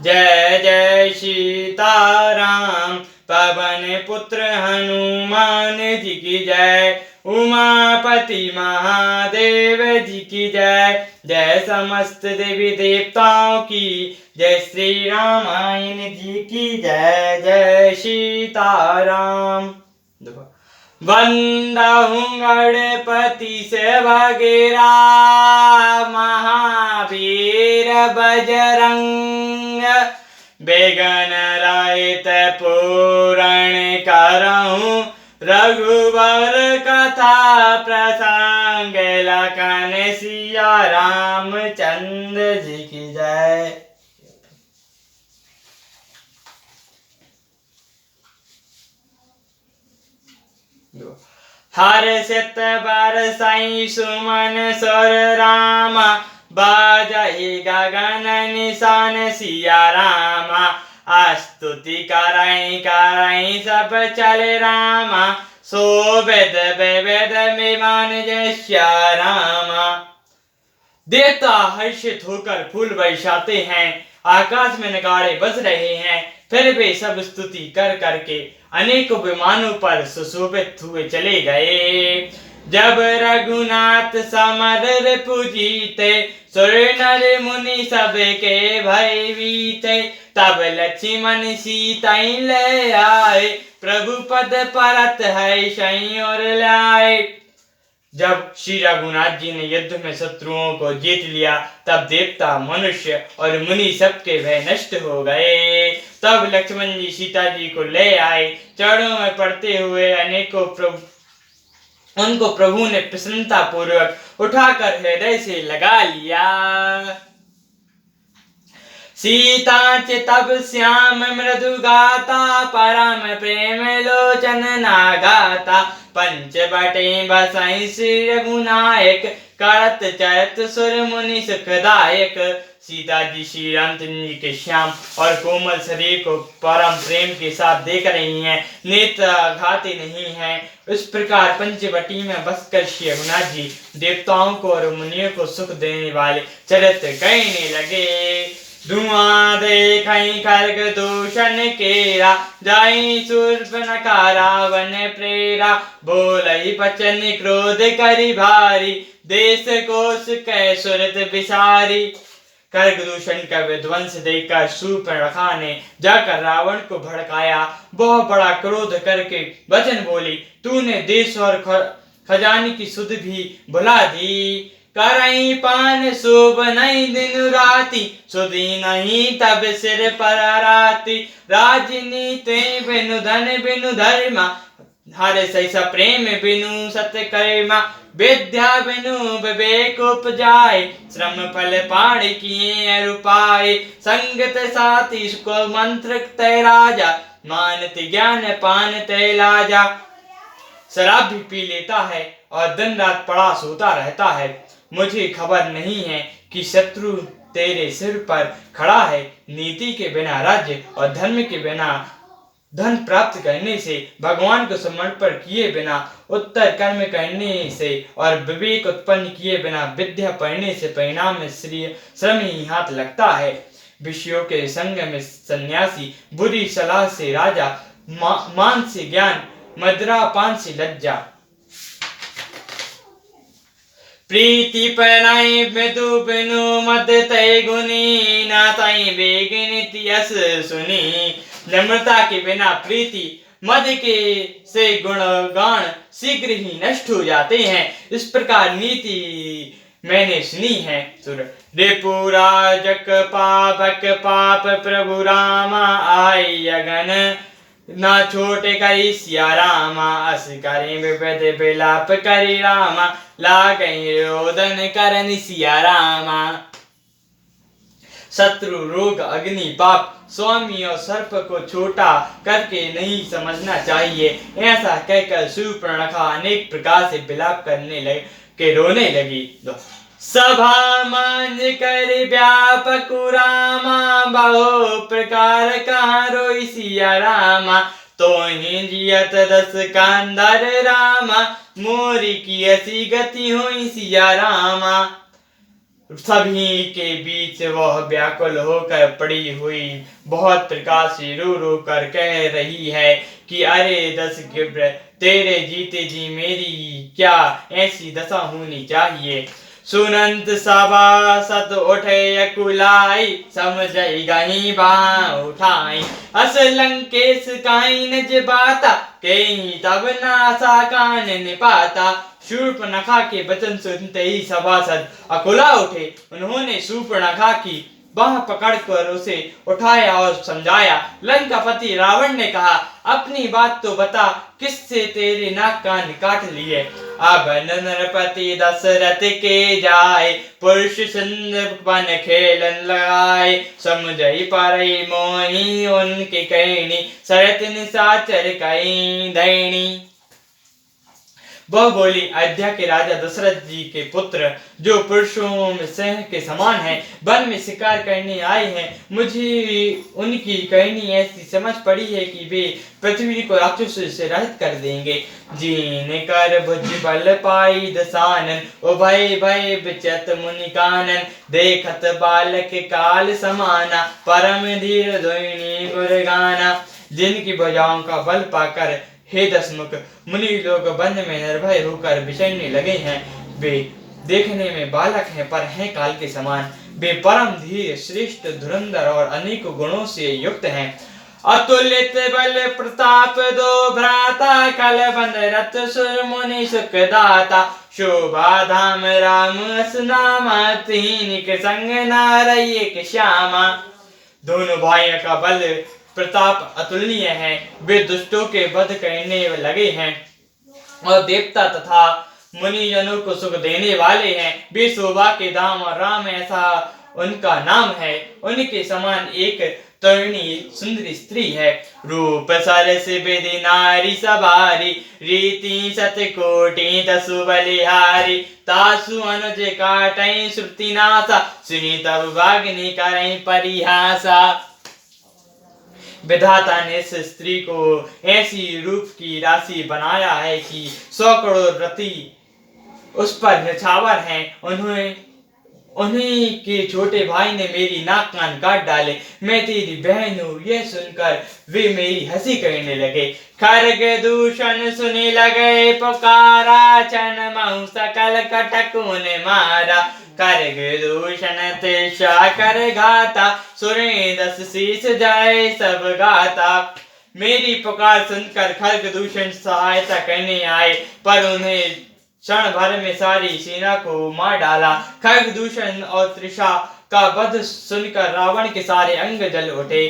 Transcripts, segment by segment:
जय जय सीताराम। पवन पुत्र हनुमान जी की जय। उमापति महादेव जी की जय। जय समस्त देवी देवताओं की जय। श्री रामायण जी की जय। जय सीताराम। वंदहु गणपति से वगैरा महावीर बजरंग। बेगन रायत पूरण करहूँ रघुवर कथा प्रसंग। लखन सिया रामचंद्र जी की जय। हर सित बरसई सुमन सुर रामा। बाजहि गगन निशान सिया रामा। स्तुति करई करई सब चले रामा। शोभित विविध विमान जय रामा। देवता हर्षित होकर फूल बरसाते हैं। आकाश में नगाड़े बज रहे हैं। फिर वे सब स्तुति कर करके अनेकों विमानों पर सुशोभित हुए चले गए। जब रघुनाथ समर रिपुजीते सुर नर मुनि सब के भयभीते। तब लक्ष्मण सीता ले आए प्रभु पद परत है सई और लाए। जब श्री रघुनाथ जी ने युद्ध में शत्रुओं को जीत लिया तब देवता मनुष्य और मुनि सबके भय नष्ट हो गए। तब लक्ष्मण जी सीता जी को ले आए। चरणों में पड़ते हुए उनको प्रभु ने प्रसन्नता पूर्वक उठाकर हृदय से लगा लिया। सीता च तब श्याम मृदु गाता परम प्रेम लोचन नागाता। पंच बटे बसई श्री रघुनायक करत चरत सुर मुनि सुखदायक। सीता जी श्री रामचंद्र जी के श्याम और कोमल शरीर को परम प्रेम के साथ देख रही हैं। नेत्र घाते नहीं हैं। इस प्रकार पंचवटी में बसकर श्री रघुनाथ जी देवताओं को और मुनियों को सुख देने वाले चरित्र कहने लगे। धुआं देखई खर्ग दूषण केरा। जाई शूर्पणखा रावण प्रेरा। बोलई बचन क्रोध करि भारी। देश कोश कै सुरत विसारी। खर्ग दूषण का विध्वंस देखकर शूर्पणखा ने जाकर रावण को भड़काया। बहुत बड़ा क्रोध करके वचन बोली, तूने देश और खजाने की सुध भी भुला दी। करई पान शुभ नहीं दिन राति। सुधी नहीं तब सिर पर राति। राजनीति बिनु धन बिनु धर्मा। हर सैसा प्रेम बिनु सत्य कर्मा। विद्या बिनु विवेक उपजाए। श्रम फल पाण किए अरुपाए। संगत साथी को मंत्र तय राजा। मानत ज्ञान पान तय लाजा। शराब भी पी लेता है और दिन रात पड़ा सोता रहता है। मुझे खबर नहीं है कि शत्रु तेरे सिर पर खड़ा है। नीति के बिना राज्य और धर्म के बिना धन प्राप्त करने से, भगवान को समर्पण किए बिना उत्तर कर्म करने से और विवेक उत्पन्न किए बिना विद्या पढ़ने से परिणाम में श्रम ही हाथ लगता है। विषयों के संग में सन्यासी, बुरी सलाह से राजा, मान से ज्ञान, मदिरा पान से लज्जा। प्रीति पराई मृदु बिनु मद तय गुनी। ना ताई बेगनिति यस सुनी। नम्रता के बिना प्रीति मद के से गुणगान शीघ्र ही नष्ट हो जाते हैं। इस प्रकार नीति मैंने सुनी है। रिपुराजक पापक पाप प्रभु रामा। आई अगन ना छोटे करी सिया रामा। अस करें विविध विलाप करी रामा। लागई रोदन करन सिया रामा। शत्रु, रोग, अग्नि, पाप, स्वामी और सर्प को छोटा करके नहीं समझना चाहिए। ऐसा कहकर शूर्पणखा अनेक प्रकार से विलाप करने लगे के रोने लगी। सभा मान कर व्यापक रामा। बहु प्रकार कहाँ रोई सिया रामा। तो ही जियत दस कांदर रामा। मोरी की ऐसी गति हुई सिया रामा। सभी के बीच वह व्याकुल होकर पड़ी हुई बहुत प्रकार से रो रो कर कह रही है कि अरे दशग्रीव, तेरे जीते जी मेरी क्या ऐसी दशा होनी चाहिए। सुनंत सभासद उठे अकुलाई, समझई गही बाँ उठाई। अस लंकेश काई निज बाता, कहीं तब नासा कान निपाता। शूर्पणखा के वचन सुनते ही सभासद अकुला उठे। उन्होंने शूर्पणखा की बाह पकड़कर उसे उठाया और समझाया। लंकापति रावण ने कहा, अपनी बात तो बता, किससे तेरे नाक कान काट लिए। अब नरपति दशरथ के जाए, पुरुष सुंदर बन खेलन लगाए। समझई परई मोही उनके कहनी, शरत निशाचर कई दैनी। वह बोली, अयोध्या के राजा दशरथ जी के पुत्र जो पुरुषों में सिंह के समान हैं, वन में शिकार करने आए हैं। मुझे उनकी कहनी ऐसी समझ पड़ी है कि वे पृथ्वी को राक्षसों से रहित कर देंगे। जीन कर भुज बल पाई दसानन, उभय भय विचत मुनि कानन। देखत बालक काल समाना, परम धीर दोहिनी गुरगाना। जिनकी भुजाओं का बल पाकर हे दशमुख, मुनि लोग वन में निर्भय होकर विचरने लगे हैं। वे देखने में बालक हैं पर हैं काल के समान। वे परम धीर, श्रेष्ठ, धुरंधर और अनेक गुणों से युक्त हैं। अतुलित बल प्रताप दो भ्राता, कल बंद रथ सुर मुनि सुख दाता। शोभा धाम राम असनामा, तीन के संग नारई एक श्यामा। दोनों भाइयों का बल प्रताप अतुलनीय है। वे दुष्टों के वध करने लगे हैं और देवता तथा मुनिजनों को सुख देने वाले हैं। वे शोभा के धाम और राम ऐसा उनका नाम है। उनके समान एक तरुणी सुंदरी स्त्री है। रूप सरस विधि नारी सवारी, रीति सतकोटि तसु बलिहारी। तासु अनुज काटई श्रुति नासा, सुनी तब वाग्नि करई परिहासा। विधाता ने इस स्त्री को ऐसी रूप की राशि बनाया है कि 100 करोड़ रति उस पर निछावर हैं। उन्हीं के छोटे भाई ने मेरी नाक कान काट डाले। मैं तेरी बहन हूँ, यह सुनकर वे मेरी हंसी करने लगे। खरग दूषण सुनी लगे पुकारा, चन महु सकल कटक उन मारा। करग दूषण तिरछा कर घाता, सुरे दस शीस जाए सब गाता। मेरी पुकार सुनकर खरग दूषण सहायता करने आए, पर उन्हें क्षण भर में सारी सेना को मार डाला। खरग दूषण और त्रिषा का वध सुनकर रावण के सारे अंग जल उठे।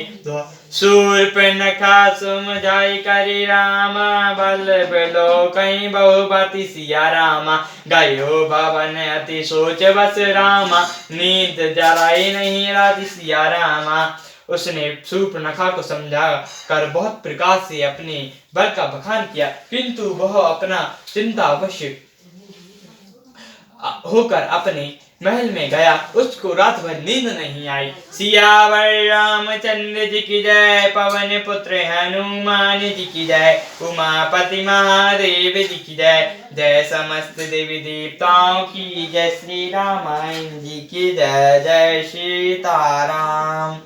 शूर्पणखा समझाई करी रामा, बल बिलो कहीं बहुबती सिया रामा। गयो भवन अति सोच बस रामा, नींद जराई नहीं राति सिया रामा। उसने शूर्पणखा को समझा कर बहुत प्रकार से अपने बल का बखान किया, किंतु वह अपना चिंता अवश्य होकर अपने महल में गया। उसको रात भर नींद नहीं आई। सियावर रामचंद्र जी की जय, पवन पुत्र हनुमान जी की जय, उमापति महादेव जी की जय। जय समस्त देवी देवताओं की जय, श्री रामायण जी की जय। जय सीताराम।